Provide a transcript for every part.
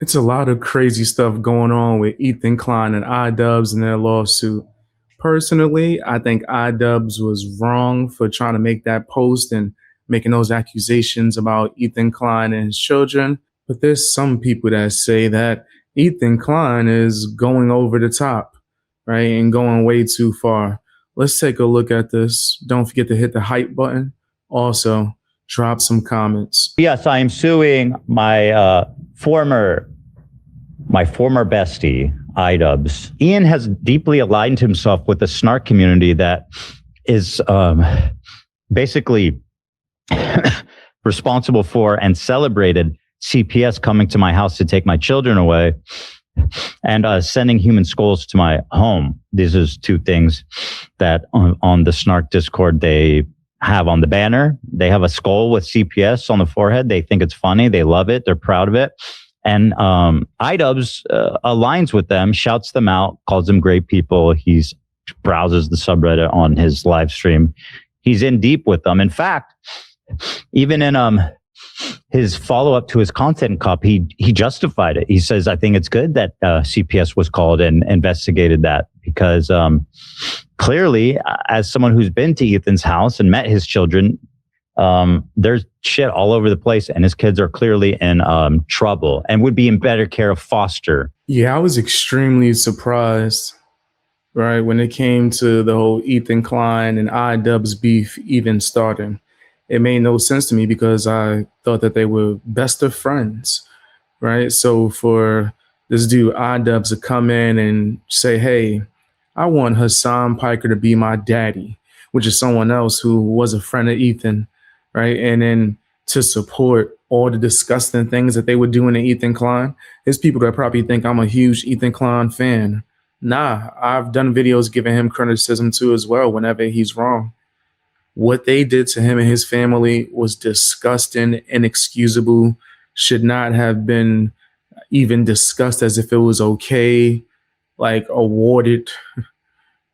It's a lot of crazy stuff going on with Ethan Klein and iDubbbz and their lawsuit. Personally, I think iDubbbz was wrong for trying to make that post and making those accusations about Ethan Klein and his children. But there's some people that say that Ethan Klein is going over the top, right? And going way too far. Let's take a look at this. Don't forget to hit the hype button. Also, drop some comments. Yes, I am suing my former bestie, iDubbbz. Ian has deeply aligned himself with the snark community that is basically responsible for and celebrated CPS coming to my house to take my children away and sending human skulls to my home. These are two things that on the snark Discord they have on the banner. They have a skull with CPS on the forehead. They think it's funny. They love it. They're proud of it. And iDubbbz aligns with them, shouts them out, calls them great people. He browses the subreddit on his live stream. He's in deep with them. In fact, even in his follow-up to his content cup, he justified it. He says, I think it's good that CPS was called and investigated that because clearly, as someone who's been to Ethan's house and met his children, there's shit all over the place and his kids are clearly in trouble and would be in better care of foster. Yeah, I was extremely surprised, right, when it came to the whole Ethan Klein and iDubbbz beef even starting. It made no sense to me because I thought that they were best of friends, right? So for this dude iDubbbz to come in and say, hey, I want Hassan Piker to be my daddy, which is someone else who was a friend of Ethan, right? And then to support all the disgusting things that they were doing to Ethan Klein. There's people that probably think I'm a huge Ethan Klein fan. Nah, I've done videos giving him criticism too as well whenever he's wrong. What they did to him and his family was disgusting, inexcusable, should not have been even discussed as if it was okay, like awarded.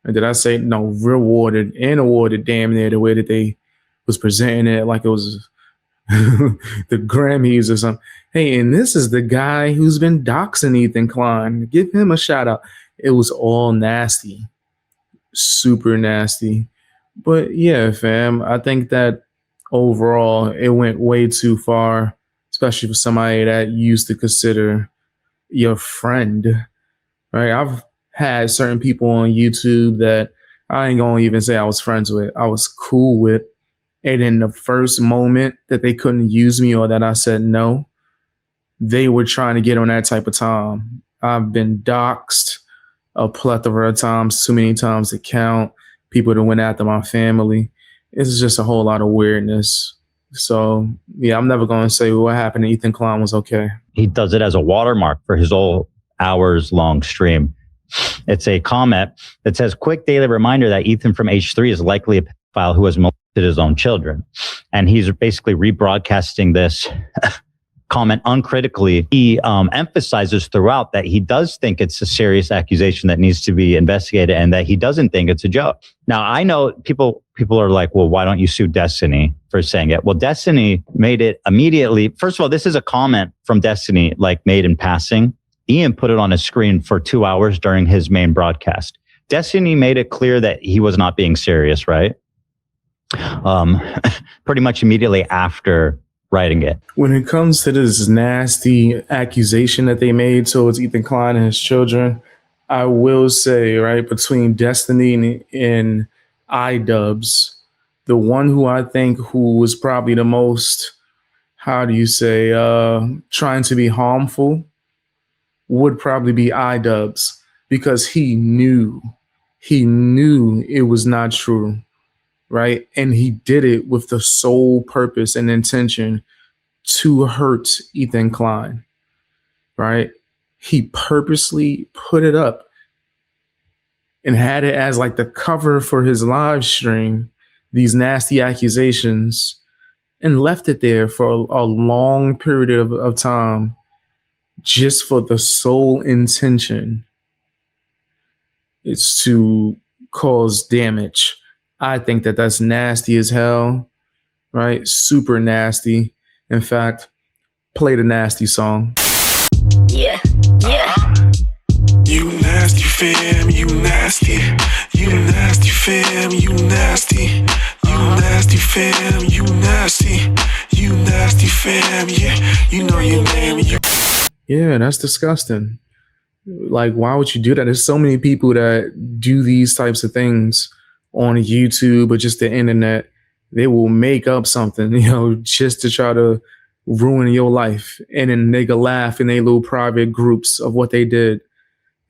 Did I say no? Rewarded and awarded, damn near the way that they was presenting it, like it was the Grammys or something. Hey, and this is the guy who's been doxing Ethan Klein. Give him a shout out. It was all nasty, super nasty. But yeah, fam, I think that overall it went way too far, especially for somebody that you used to consider your friend, right? I've had certain people on YouTube that I ain't gonna even say I was friends with. I was cool with. And in the first moment that they couldn't use me or that I said no, they were trying to get on that type of time. I've been doxxed a plethora of times, too many times to count. People that went after my family. It's just a whole lot of weirdness. So, yeah, I'm never going to say what happened to Ethan Klein was okay. He does it as a watermark for his whole hours-long stream. It's a comment that says, quick daily reminder that Ethan from H3 is likely a pedophile who has molested his own children. And he's basically rebroadcasting this comment uncritically. He emphasizes throughout that he does think it's a serious accusation that needs to be investigated and that he doesn't think it's a joke. Now, I know people are like, well, why don't you sue Destiny for saying it? Well, Destiny made it immediately. First of all, this is a comment from Destiny, like made in passing. Ian put it on his screen for 2 hours during his main broadcast. Destiny made it clear that he was not being serious, right? Pretty much immediately after writing it. When it comes to this nasty accusation that they made towards Ethan Klein and his children, I will say, right, between Destiny and iDubbbz, the one who I think who was probably the most, how do you say, trying to be harmful would probably be iDubbbz, because he knew it was not true, right? And he did it with the sole purpose and intention to hurt Ethan Klein, right? He purposely put it up and had it as like the cover for his live stream, these nasty accusations, and left it there for a long period of time just for the sole intention is to cause damage. I think that that's nasty as hell, right? Super nasty. In fact, play the nasty song. Yeah, yeah. You nasty fam, you nasty. You nasty fam, you nasty. You nasty fam, you nasty. You nasty fam, yeah. You know your name. Yeah, that's disgusting. Like, why would you do that? There's so many people that do these types of things on YouTube or just the internet. They will make up something, just to try to ruin your life. And then they can laugh in their little private groups of what they did.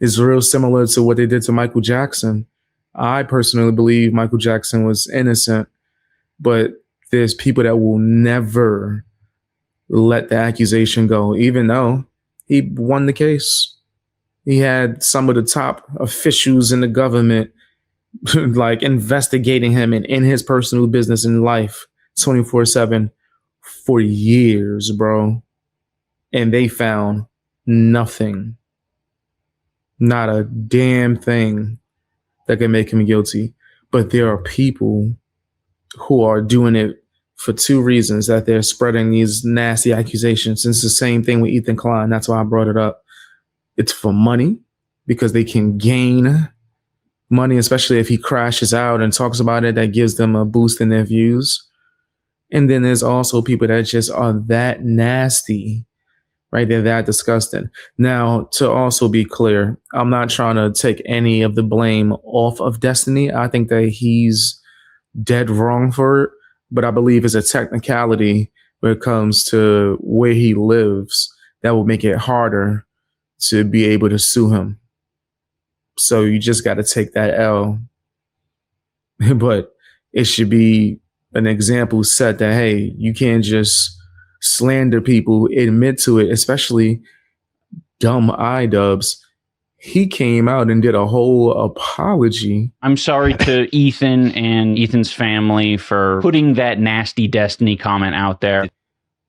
It's real similar to what they did to Michael Jackson. I personally believe Michael Jackson was innocent, but there's people that will never let the accusation go, even though he won the case. He had some of the top officials in the government like investigating him and in his personal business and life 24/7 for years, bro. And they found nothing. Not a damn thing that can make him guilty. But there are people who are doing it for two reasons, that they're spreading these nasty accusations. And it's the same thing with Ethan Klein. That's why I brought it up. It's for money, because they can gain money, especially if he crashes out and talks about it. That gives them a boost in their views. And then there's also people that just are that nasty, right? They're that disgusting. Now, to also be clear, I'm not trying to take any of the blame off of Destiny. I think that he's dead wrong for it, but I believe it's a technicality when it comes to where he lives that will make it harder to be able to sue him. So you just got to take that L. But it should be an example set that, hey, you can't just slander people, admit to it, especially dumb iDubbbz. He came out and did a whole apology. I'm sorry to Ethan and Ethan's family for putting that nasty Destiny comment out there,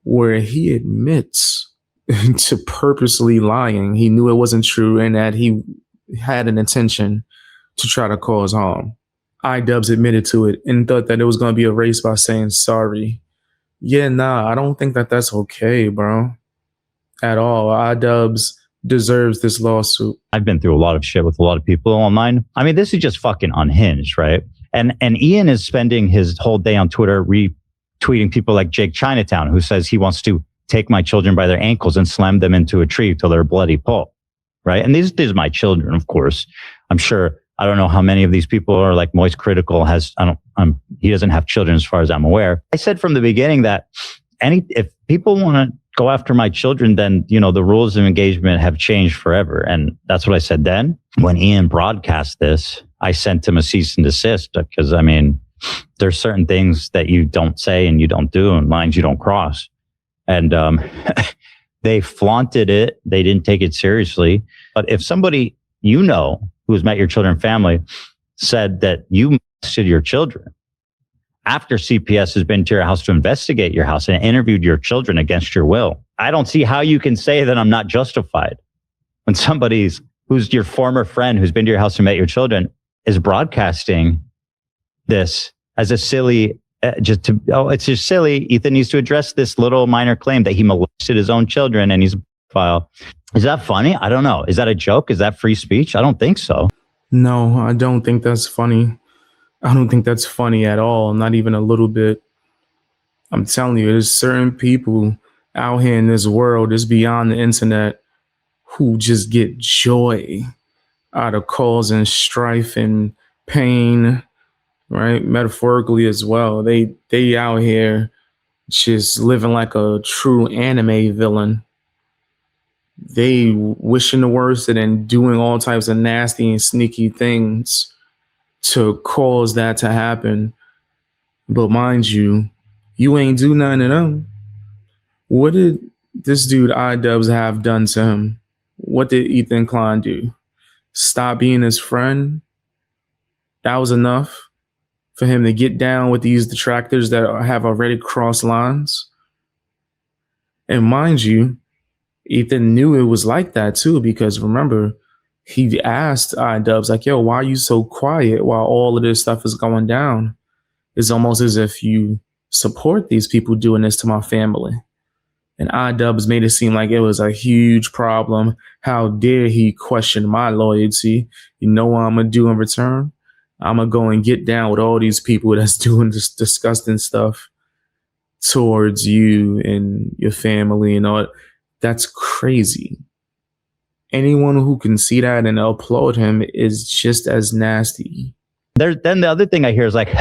where he admits to purposely lying. He knew it wasn't true and that he had an intention to try to cause harm. iDubbbz admitted to it and thought that it was going to be erased by saying sorry. Yeah, nah, I don't think that that's okay, bro. At all. iDubbbz deserves this lawsuit. I've been through a lot of shit with a lot of people online. I mean, this is just fucking unhinged, right? And Ian is spending his whole day on Twitter retweeting people like Jake Chinatown, who says he wants to take my children by their ankles and slam them into a tree till they're bloody pulp, right? And these are my children, of course. I'm sure, I don't know how many of these people are like MoistCritikal has, he doesn't have children as far as I'm aware. I said from the beginning that if people want to go after my children, then, the rules of engagement have changed forever. And that's what I said then. When Ian broadcast this, I sent him a cease and desist because, there's certain things that you don't say and you don't do and lines you don't cross. And they flaunted it. They didn't take it seriously. But if somebody who's met your children and family said that you molested your children after CPS has been to your house to investigate your house and interviewed your children against your will, I don't see how you can say that I'm not justified when somebody's who's your former friend who's been to your house and met your children is broadcasting this as a silly, it's just silly. Ethan needs to address this little minor claim that he molested his own children and he's a pedophile. Is that funny? I don't know. Is that a joke? Is that free speech? I don't think so. No, I don't think that's funny. I don't think that's funny at all. Not even a little bit. I'm telling you, there's certain people out here in this world, it's beyond the internet, who just get joy out of causing strife and pain, right? Metaphorically as well. They out here just living like a true anime villain. They wishing the worst and then doing all types of nasty and sneaky things to cause that to happen. But mind you, you ain't do nothing to them. What did this dude iDubbbz have done to him? What did Ethan Klein do? Stop being his friend? That was enough for him to get down with these detractors that have already crossed lines? And mind you, Ethan knew it was like that too, because remember, he asked iDubbbz, like, yo, why are you so quiet while all of this stuff is going down? It's almost as if you support these people doing this to my family. And iDubbbz made it seem like it was a huge problem. How dare he question my loyalty? You know what I'm going to do in return? I'm going to go and get down with all these people that's doing this disgusting stuff towards you and your family and all. That's crazy. Anyone who can see that and applaud him is just as nasty. Then the other thing I hear is like,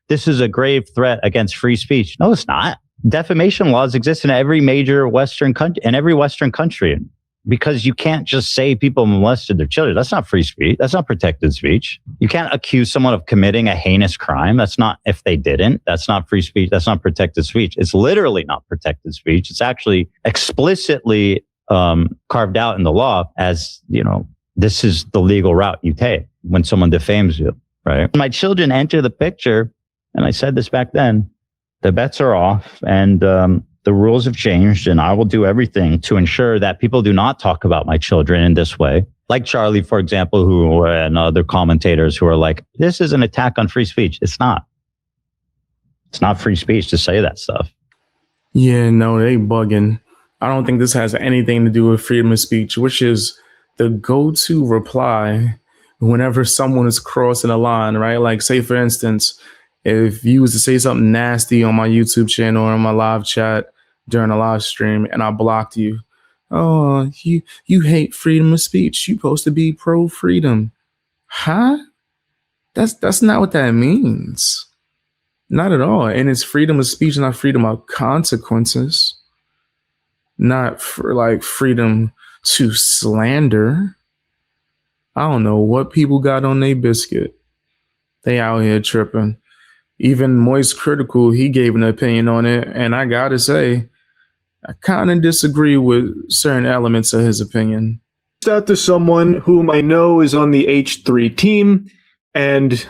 this is a grave threat against free speech. No, it's not. Defamation laws exist in every major Western country, because you can't just say people molested their children. That's not free speech. That's not protected speech. You can't accuse someone of committing a heinous crime. That's not, if they didn't, that's not free speech. That's not protected speech. It's literally not protected speech. It's actually explicitly carved out in the law as, this is the legal route you take when someone defames you, right? My children enter the picture, and I said this back then, the bets are off and the rules have changed, and I will do everything to ensure that people do not talk about my children in this way. Like Charlie, for example, and other commentators who are like, this is an attack on free speech. It's not. It's not free speech to say that stuff. Yeah, no, they bugging. I don't think this has anything to do with freedom of speech, which is the go-to reply whenever someone is crossing a line, right? Like, say, for instance, if you was to say something nasty on my YouTube channel or on my live chat during a live stream and I blocked you, oh, you hate freedom of speech. You supposed to be pro-freedom. Huh? That's not what that means. Not at all. And it's freedom of speech, not freedom of consequences. Not for like freedom to slander. I don't know what people got on their biscuit. They out here tripping. Even MoistCritikal, he gave an opinion on it. And I got to say, I kind of disagree with certain elements of his opinion. Out to someone whom I know is on the H3 team. And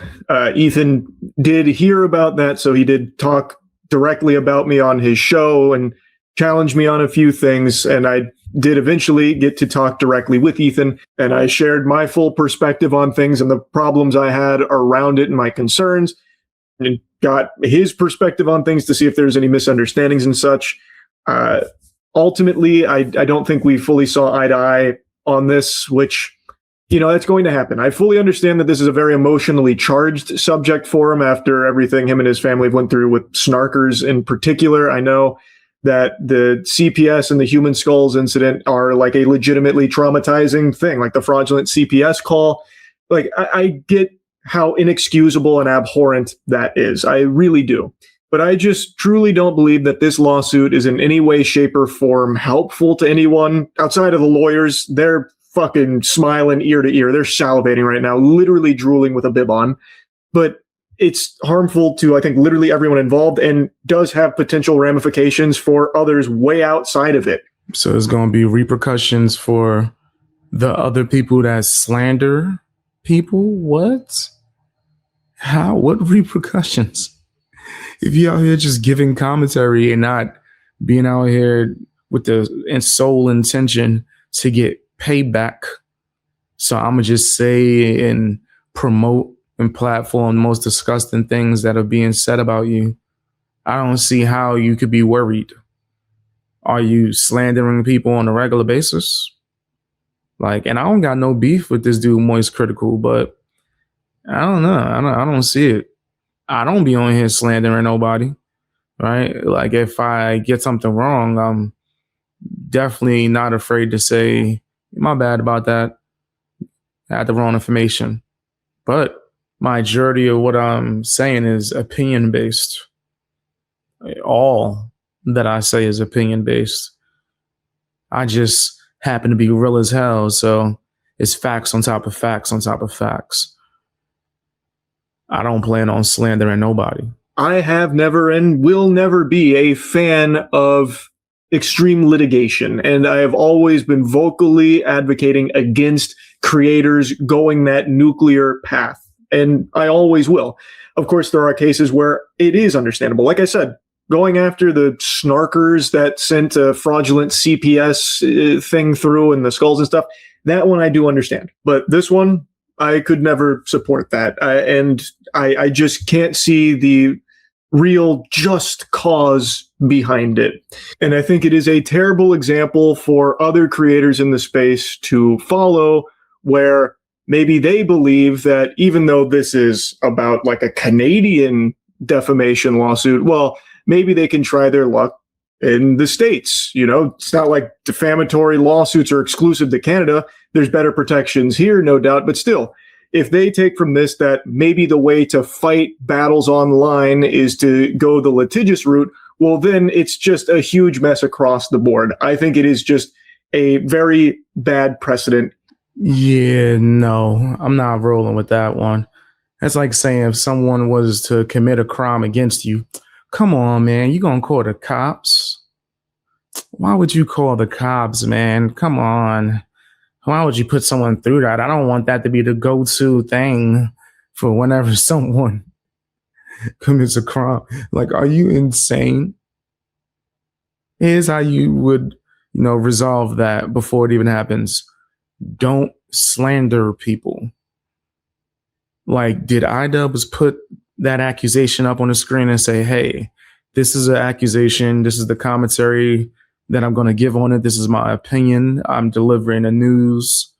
Ethan did hear about that. So he did talk directly about me on his show and challenge me on a few things. And I did eventually get to talk directly with Ethan. And I shared my full perspective on things and the problems I had around it and my concerns. And got his perspective on things to see if there's any misunderstandings and such. Ultimately, I don't think we fully saw eye to eye on this, which, that's going to happen. I fully understand that this is a very emotionally charged subject for him after everything him and his family went through with snarkers in particular. I know that the CPS and the human skulls incident are like a legitimately traumatizing thing, like the fraudulent CPS call. Like, I get how inexcusable and abhorrent that is. I really do. But I just truly don't believe that this lawsuit is in any way, shape, or form helpful to anyone outside of the lawyers. They're fucking smiling ear to ear. They're salivating right now, literally drooling with a bib on. But it's harmful to, I think, literally everyone involved and does have potential ramifications for others way outside of it. So there's going to be repercussions for the other people that slander people? What? How? What repercussions? If you're out here just giving commentary and not being out here with the sole intention to get payback. So I'm going to just say and promote and platform the most disgusting things that are being said about you. I don't see how you could be worried. Are you slandering people on a regular basis? Like, and I don't got no beef with this dude MoistCritikal, but I don't know. I don't see it. I don't be on here slandering nobody, right? Like, if I get something wrong, I'm definitely not afraid to say, my bad about that. I had the wrong information. But majority of what I'm saying is opinion-based. All that I say is opinion-based. I just happen to be real as hell, so it's facts on top of facts on top of facts. I don't plan on slandering nobody. I have never and will never be a fan of extreme litigation, and I have always been vocally advocating against creators going that nuclear path, and I always will. Of course, there are cases where it is understandable. Like I said, going after the snarkers that sent a fraudulent CPS thing through and the skulls and stuff, that one I do understand. But this one, I could never support that. And I just can't see the real just cause behind it. And I think it is a terrible example for other creators in the space to follow, where maybe they believe that even though this is about like a Canadian defamation lawsuit, well, maybe they can try their luck in the States. You know, it's not like defamatory lawsuits are exclusive to Canada. There's better protections here, no doubt. But still, if they take from this that maybe the way to fight battles online is to go the litigious route, well, then it's just a huge mess across the board. I think it is just a very bad precedent. Yeah, no, I'm not rolling with that one. That's like saying if someone was to commit a crime against you, come on, man, you gonna call the cops? Why would you call the cops, man? Come on. Why would you put someone through that? I don't want that to be the go-to thing for whenever someone commits a crime. Like, are you insane? Here's how you would, resolve that before it even happens. Don't slander people. Like, did iDubbbz put that accusation up on the screen and say, hey, this is an accusation, this is the commentary that I'm going to give on it, this is my opinion, I'm delivering the news.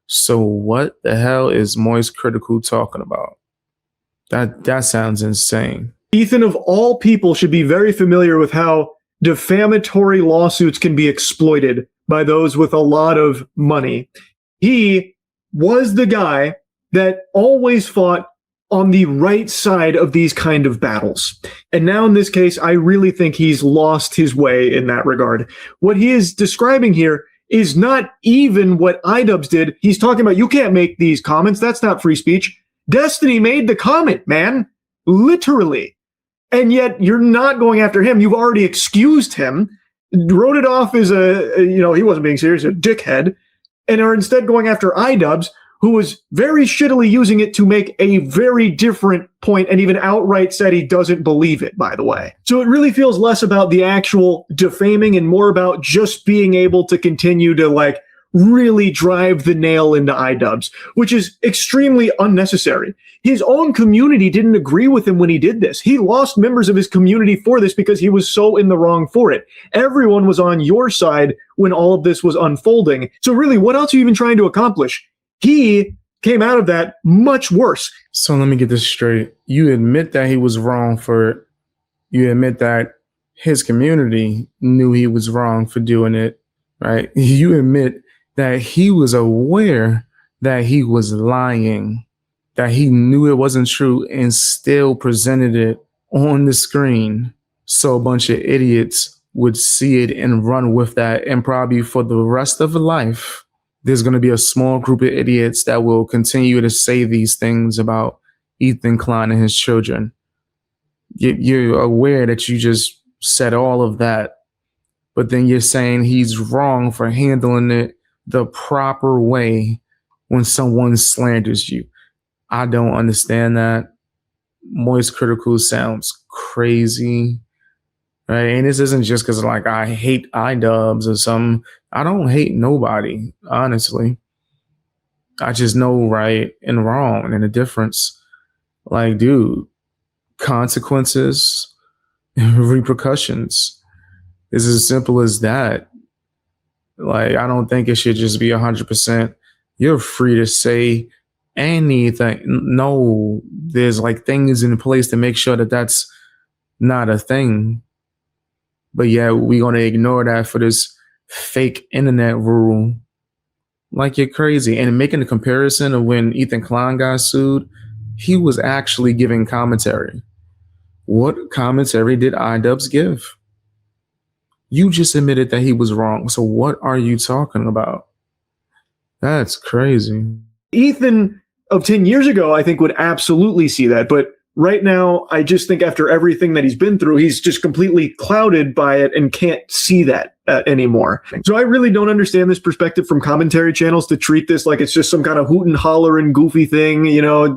So what the hell is MoistCritikal talking about? That sounds insane. Ethan, of all people, should be very familiar with how defamatory lawsuits can be exploited by those with a lot of money. He was the guy that always fought on the right side of these kind of battles. And now in this case, I really think he's lost his way in that regard. What he is describing here is not even what iDubbbz did. He's talking about, you can't make these comments. That's not free speech. Destiny made the comment, man. Literally. And yet you're not going after him. You've already excused him, wrote it off as he wasn't being serious, a dickhead, and are instead going after iDubbbz, who was very shittily using it to make a very different point and even outright said he doesn't believe it, by the way. So it really feels less about the actual defaming and more about just being able to continue to really drive the nail into iDubbbz, which is extremely unnecessary. His own community didn't agree with him when he did this. He lost members of his community for this because he was so in the wrong for it. Everyone was on your side when all of this was unfolding. So really, what else are you even trying to accomplish? He came out of that much worse. So let me get this straight. You admit that he was wrong for it. You admit that his community knew he was wrong for doing it, right? You admit that he was aware that he was lying, that he knew it wasn't true and still presented it on the screen so a bunch of idiots would see it and run with that. And probably for the rest of life, there's going to be a small group of idiots that will continue to say these things about Ethan Klein and his children. You're aware that you just said all of that, but then you're saying he's wrong for handling it the proper way when someone slanders you. I don't understand that. MoistCritikal sounds crazy, right? And this isn't just because I hate iDubbbz or something. I don't hate nobody, honestly. I just know right and wrong and the difference. Dude, consequences, repercussions. It's as simple as that. I don't think it should just be 100%. You're free to say anything. No, there's things in place to make sure that that's not a thing. But yeah, we're going to ignore that for this fake internet rule. You're crazy. And making the comparison of when Ethan Klein got sued, he was actually giving commentary. What commentary did iDubbbz give? You just admitted that he was wrong. So what are you talking about? That's crazy. Ethan of 10 years ago, I think, would absolutely see that. But right now, I just think after everything that he's been through, he's just completely clouded by it and can't see that anymore. So I really don't understand this perspective from commentary channels to treat this like it's just some kind of hoot and holler and goofy thing,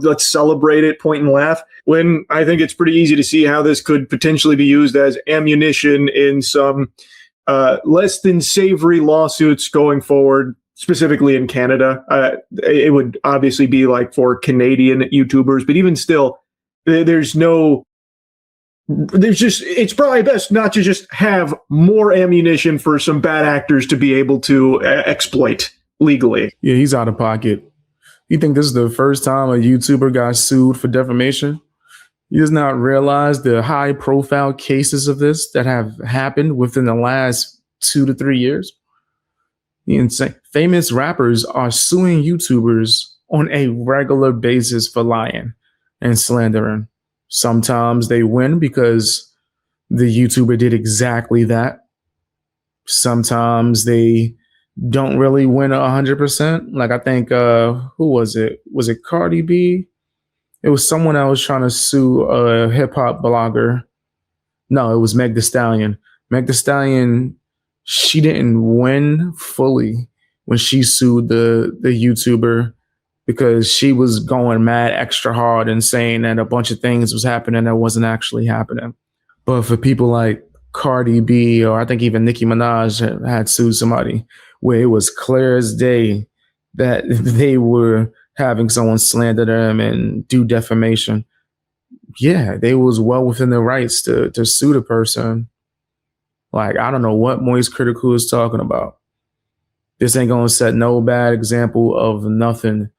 let's celebrate it, point and laugh, when I think it's pretty easy to see how this could potentially be used as ammunition in some less than savory lawsuits going forward, specifically in Canada. It would obviously be for Canadian YouTubers, but even still, there's no it's probably best not to just have more ammunition for some bad actors to be able to exploit legally. Yeah, he's out of pocket. You think this is the first time a YouTuber got sued for defamation? He does not realize the high profile cases of this that have happened within the last 2 to 3 years. Insane. Famous rappers are suing YouTubers on a regular basis for lying and slandering. Sometimes they win because the YouTuber did exactly that. Sometimes they don't really win 100%. Like I think, who was it? Was it Cardi B? It was someone else trying to sue a hip hop blogger. No, it was Meg Thee Stallion. Meg Thee Stallion, she didn't win fully when she sued the YouTuber because she was going mad extra hard and saying that a bunch of things was happening that wasn't actually happening. But for people like Cardi B, or I think even Nicki Minaj had sued somebody where it was clear as day that they were having someone slander them and do defamation. Yeah, they was well within their rights to sue the person. Like, I don't know what MoistCritikal is talking about. This ain't gonna set no bad example of nothing.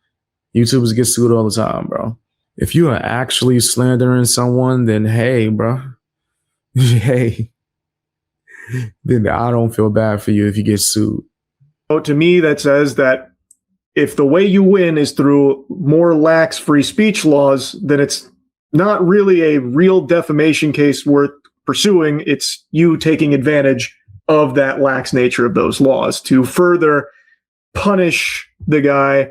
YouTubers get sued all the time, bro. If you are actually slandering someone, then hey, bro. Hey. Then I don't feel bad for you if you get sued. So to me, that says that if the way you win is through more lax free speech laws, then it's not really a real defamation case worth pursuing. It's you taking advantage of that lax nature of those laws to further punish the guy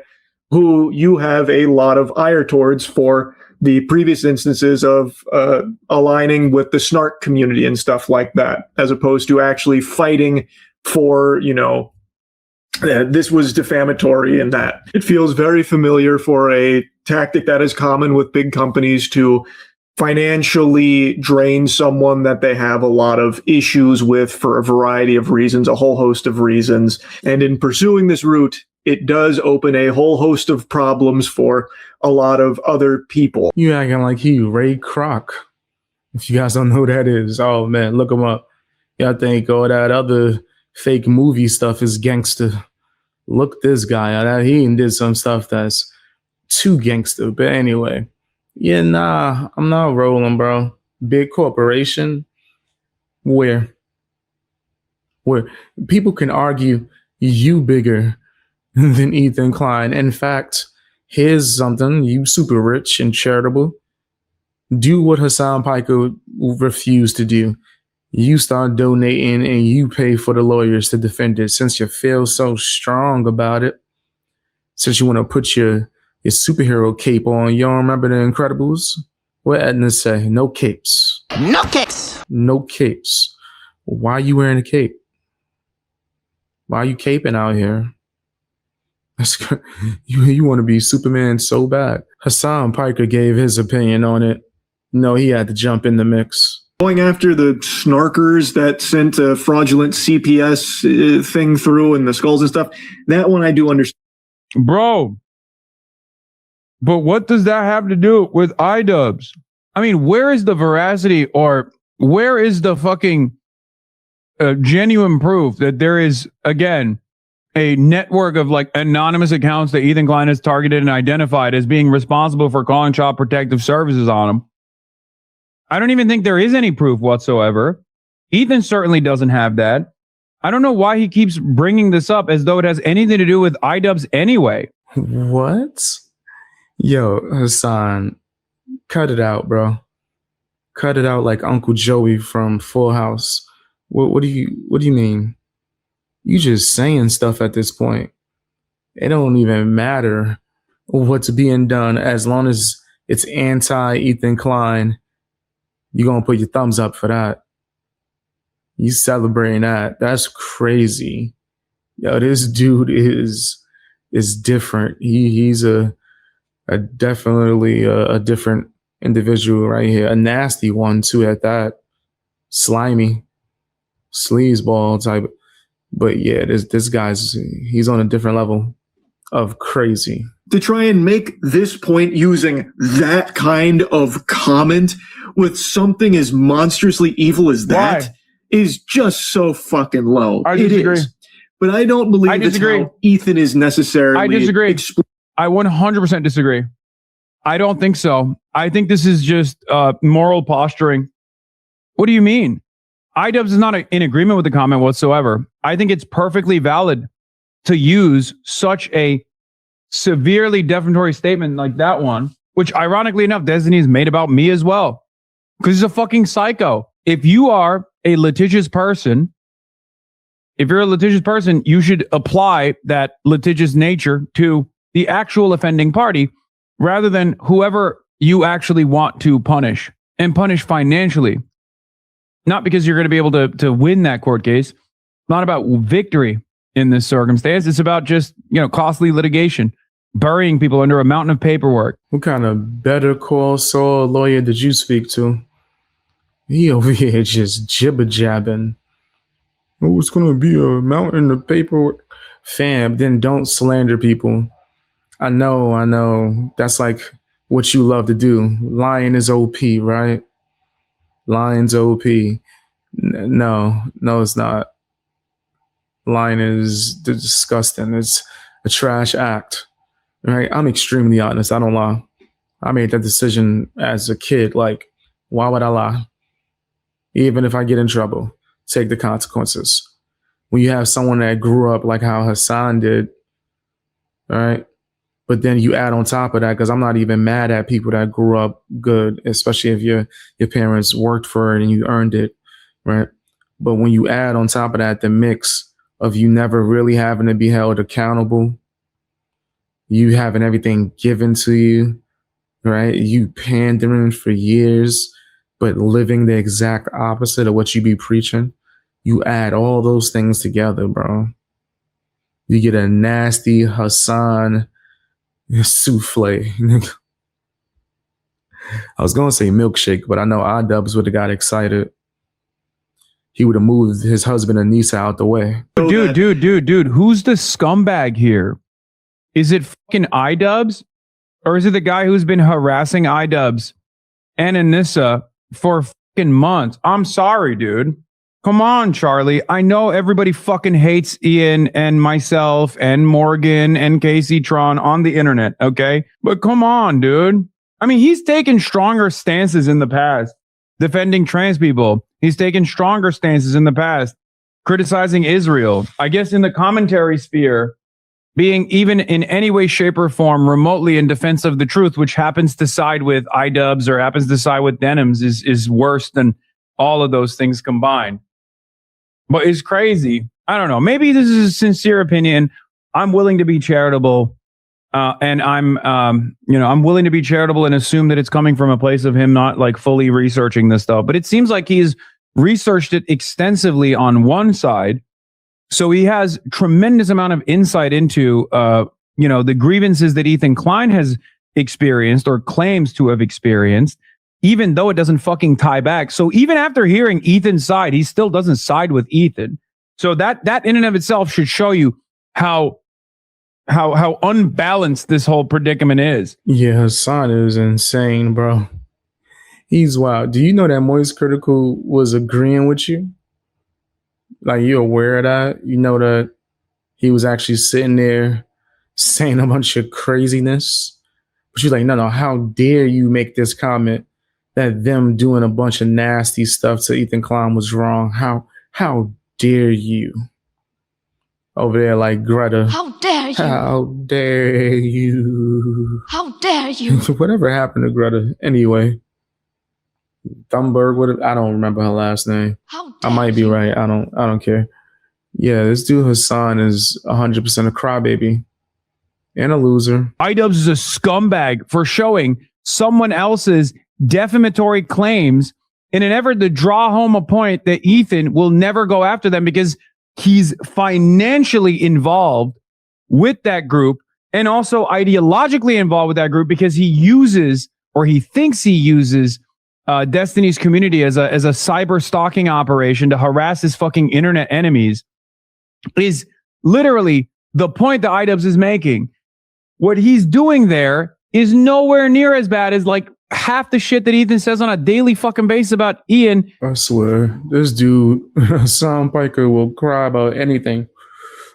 who you have a lot of ire towards for the previous instances of aligning with the snark community and stuff like that, as opposed to actually fighting for, this was defamatory and that. It feels very familiar for a tactic that is common with big companies to financially drain someone that they have a lot of issues with for a variety of reasons, a whole host of reasons. And in pursuing this route, it does open a whole host of problems for a lot of other people. You acting like he Ray Kroc. If you guys don't know who that is, oh man, look him up. Y'all think all that other fake movie stuff is gangster. Look this guy out. He did some stuff that's too gangster. But anyway, yeah, nah, I'm not rolling, bro. Big corporation, where people can argue you bigger than Ethan Klein. In fact, here's something: you super rich and charitable. Do what Hassan Piker refused to do. You start donating and you pay for the lawyers to defend it, since you feel so strong about it. Since you want to put your superhero cape on. You don't remember The Incredibles? What Edna say? No capes. No capes. No capes. Why are you wearing a cape? Why are you caping out here? You want to be Superman so bad. Hassan Piker gave his opinion on it. No, he had to jump in the mix. Going after the snarkers that sent a fraudulent CPS thing through and the skulls and stuff, that one I do understand. Bro, but what does that have to do with iDubbbz? I mean, where is the veracity, or where is the fucking genuine proof that there is, again, a network of like anonymous accounts that Ethan Klein has targeted and identified as being responsible for calling Child Protective Services on him? I don't even think there is any proof whatsoever. Ethan certainly doesn't have that. I don't know why he keeps bringing this up as though it has anything to do with iDubbbz anyway. What? Yo, Hassan, cut it out, bro. Cut it out like Uncle Joey from Full House. What do you mean? You just saying stuff at this point. It don't even matter what's being done as long as it's anti-Ethan Klein. You're going to put your thumbs up for that. You celebrating that. That's crazy. Yo, this dude is different. He's definitely a different individual right here. A nasty one too at that. Slimy. Sleazeball type. But yeah, this guy's, he's on a different level of crazy. to try and make this point using that kind of comment with something as monstrously evil as that is just so fucking low. I disagree. It is. But I don't believe that's how Ethan is necessarily. I disagree. I 100% disagree. I don't think so. I think this is just moral posturing. What do you mean? iDubbbz is not in agreement with the comment whatsoever. I think it's perfectly valid to use such a severely defamatory statement like that one, which ironically enough, Destiny's made about me as well. Because he's a fucking psycho. If you are a litigious person, you should apply that litigious nature to the actual offending party rather than whoever you actually want to punish, and punish financially. Not because you're going to be able to win that court case. Not about victory in this circumstance. It's about just, costly litigation, burying people under a mountain of paperwork. What kind of Better Call Saul lawyer did you speak to? He over here just jibber jabbing. Oh, it's going to be a mountain of paperwork. Fam, then don't slander people. I know. That's like what you love to do. Lying is OP, right? Lying's OP. No, it's not. Lying is disgusting. It's a trash act, right? I'm extremely honest. I don't lie. I made that decision as a kid. Like, why would I lie? Even if I get in trouble, take the consequences. When you have someone that grew up like how Hassan did, right? But then you add on top of that, because I'm not even mad at people that grew up good, especially if your parents worked for it and you earned it, right? But when you add on top of that the mix of you never really having to be held accountable, you having everything given to you, right? You pandering for years, but living the exact opposite of what you be preaching. You add all those things together, bro. You get a nasty Hassan souffle. I was gonna say milkshake, but I know iDubbbz would have got excited. He would have moved his husband Anissa out the way. Dude, who's the scumbag here? Is it fucking iDubbbz? Or is it the guy who's been harassing iDubbbz and Anissa for fucking months? I'm sorry, dude. Come on, Charlie. I know everybody fucking hates Ian and myself and Morgan and Casey Tron on the internet, okay? But come on, dude. I mean, he's taken stronger stances in the past defending trans people. He's taken stronger stances in the past criticizing Israel. I guess in the commentary sphere, being even in any way, shape, or form remotely in defense of the truth, which happens to side with iDubbbz or happens to side with Denims, is worse than all of those things combined. But it's crazy. I don't know. Maybe this is a sincere opinion. I'm willing to be charitable, and I'm willing to be charitable and assume that it's coming from a place of him not like fully researching this stuff. But it seems like he's researched it extensively on one side, so he has tremendous amount of insight into the grievances that Ethan Klein has experienced or claims to have experienced, even though it doesn't fucking tie back. So even after hearing Ethan's side, he still doesn't side with Ethan. So that in and of itself should show you how unbalanced this whole predicament is. Yeah, Hassan is insane, bro. He's wild. Do you know that MoistCritikal was agreeing with you? Like, you aware of that? You know that he was actually sitting there saying a bunch of craziness? But you're like, no, how dare you make this comment that them doing a bunch of nasty stuff to Ethan Klein was wrong? How dare you? Over there like Greta. How dare you? How dare you? How dare you? Whatever happened to Greta? Anyway. Thunberg, I don't remember her last name. I might be right. I don't care. Yeah, this dude Hassan is 100% a crybaby and a loser. iDubbbz is a scumbag for showing someone else's defamatory claims in an effort to draw home a point that Ethan will never go after them because he's financially involved with that group and also ideologically involved with that group because he uses, or he thinks he uses, Destiny's community as a cyber stalking operation to harass his fucking internet enemies is literally the point that iDubbbz is making. what he's doing there is nowhere near as bad as like half the shit that Ethan says on a daily fucking basis about Ian. I swear, this dude, Sam Piker, will cry about anything.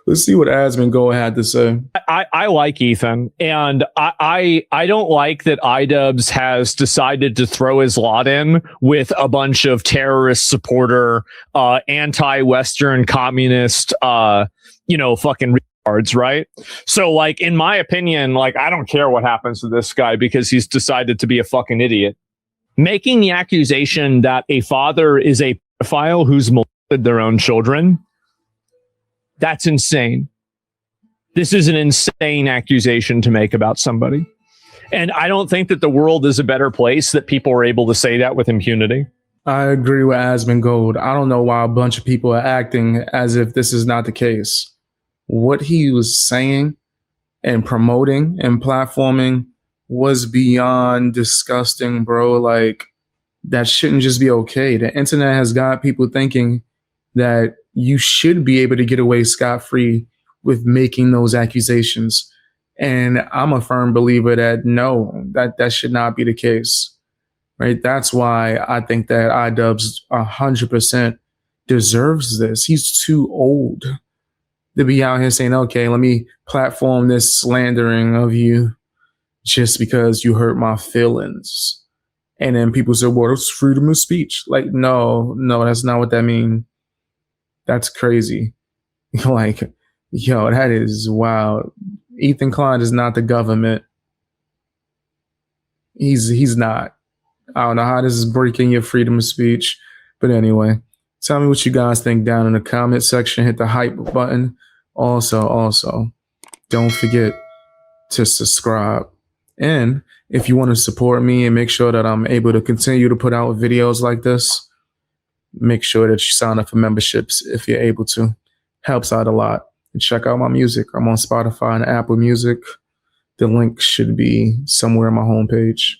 Let's see what Asmongold had to say. I like Ethan, and I don't like that iDubbbz has decided to throw his lot in with a bunch of terrorist supporter, anti-Western communist, fucking retards, right? So, like, in my opinion, like, I don't care what happens to this guy because he's decided to be a fucking idiot. Making the accusation that a father is a pedophile who's molested their own children, that's insane. This is an insane accusation to make about somebody. And I don't think that the world is a better place that people are able to say that with impunity. I agree with Asmongold. I don't know why a bunch of people are acting as if this is not the case. What he was saying and promoting and platforming was beyond disgusting, bro. Like, that shouldn't just be okay. The internet has got people thinking that you should be able to get away scot-free with making those accusations. And I'm a firm believer that no, that should not be the case, right? That's why I think that iDubbbz 100% deserves this. He's too old to be out here saying, okay, let me platform this slandering of you just because you hurt my feelings. And then people say, well, it's freedom of speech. Like, no, that's not what that means. That's crazy. Like, yo, that is wow. Ethan Klein is not the government. He's not. I don't know how this is breaking your freedom of speech. But anyway, tell me what you guys think down in the comment section. Hit the hype button. Also, don't forget to subscribe. And if you want to support me and make sure that I'm able to continue to put out videos like this, make sure that you sign up for memberships if you're able to. Helps out a lot. And check out my music. I'm on Spotify and Apple Music. The link should be somewhere on my homepage.